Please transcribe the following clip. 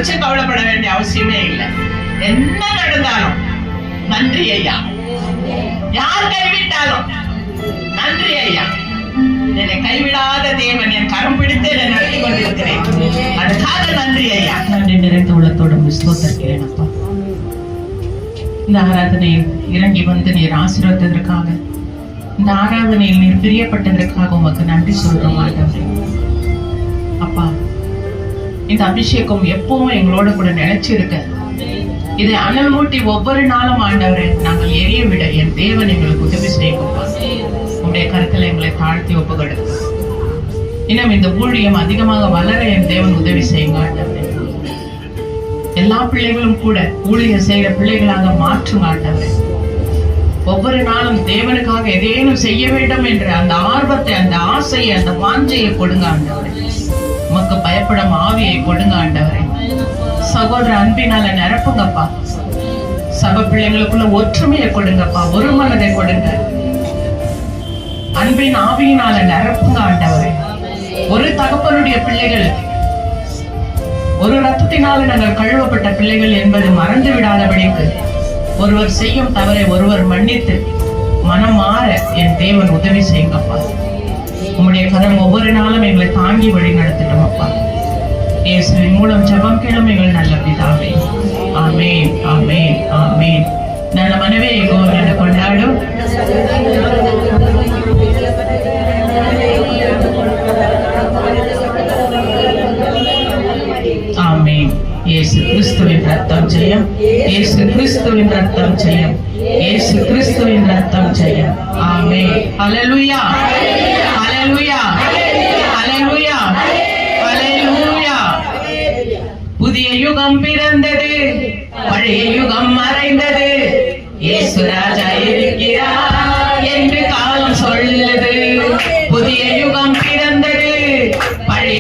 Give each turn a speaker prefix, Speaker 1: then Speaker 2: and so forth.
Speaker 1: குறிச்சு கவலைப்பட வேண்டிய அவசியமே இல்லை. என்ன நடந்தாலும் நன்றி ஐயா. யார் கைவிட்டாலும் நன்றி ஐயா. என்னை கைவிடாத தேவன் என் கரம் பிடித்து என்னை நடத்தி கொண்டிருக்கிறேன். அதுக்காக நன்றி ஐயா. நன்றி நிறைந்த உள்ளத்தோட ஸ்தோத்திரிக்கிறேன் அப்பா. இந்த ஆராதனையில் இறங்கி வந்து நீர் ஆசீர்வதித்ததற்காக, இந்த ஆராதனையில் நீர் பிரியப்பட்டதற்காக உமக்கு நன்றி சொல்றோம் ஆண்டவரே. அப்பா, இந்த அபிஷேகம் எப்பவும் எங்களோட கூட நிலைச்சிருக்க, இதை அனல் மூட்டி ஒவ்வொரு நாளும் ஆண்டவரே நாங்கள் எரிய விட என் தேவன் எங்களுக்கு உதவி செய்யப்பா. உங்களுடைய கருத்துல எங்களை தாழ்த்தி ஒப்புக்கொடுக்க, இன்னும் இந்த ஊழியம் அதிகமாக வளர என் தேவன் உதவி செய்யுங்க ஆண்டவரே. எல்லா பிள்ளைகளும் கூட ஊழியம் செய்கிற பிள்ளைகளாக மாற்றும் ஆண்டவரே. ஒவ்வொரு நாளும் தேவனுக்காக எதையேனும் செய்ய வேண்டும் என்ற அந்த ஆர்வத்தை, அந்த ஆசையை, அந்த வாஞ்சையை கொடுங்க ஆண்டவரே. உமக்கு பயப்படும் ஆவியை கொடுங்க ஆண்டவரே. சகோதர அன்பினால நிரப்புங்கப்பா. சபை பிள்ளைங்களுக்குள்ள ஒற்றுமையை கொடுங்கப்பா, ஒரு மனதை கொடுங்க. அன்பின் ஆவியினால நிரப்புங்க ஆண்டவரே. ஒரு தகப்பனுடைய பிள்ளைகள், ஒரு ரத்தத்தினால நாங்கள் கழுவப்பட்ட பிள்ளைகள் என்பது மறந்து விடாதபடிக்கு ஒருவர் செய்யும் தவறை ஒருவர் மன்னித்து மனம் மாற என் தேவன் உதவி செய்யுங்கப்பா. உம்முடைய கரம் ஒவ்வொரு நாளும் எங்களை தாங்கி வழி நடத்திட்டோம் அப்பா. இயேசுவின் மூலம் ஜெபம் கேளும் எங்கள் நல்ல பிதாவே. ஆமென், ஆமென், ஆமென். நல்ல மனவே யெகோவாவை கொண்டாடும். ஆமென். இயேசு கிறிஸ்துவின் ரத்தம் ஜெயம். இயேசு கிறிஸ்துவின் ரத்தம் ஜெயம். இயேசு கிறிஸ்துவின் ரத்தம் ஜெயம். ஆமென். ஹல்லேலூயா, ஹல்லேலூயா, ஹல்லேலூயா, ஹல்லேலூயா. புதிய யுகம் பிறந்தது, பழைய யுகம் மறைந்தது, இயேசு ராஜா இருக்கிறார் என்று காலம் சொல்லுது. புதிய யுகம்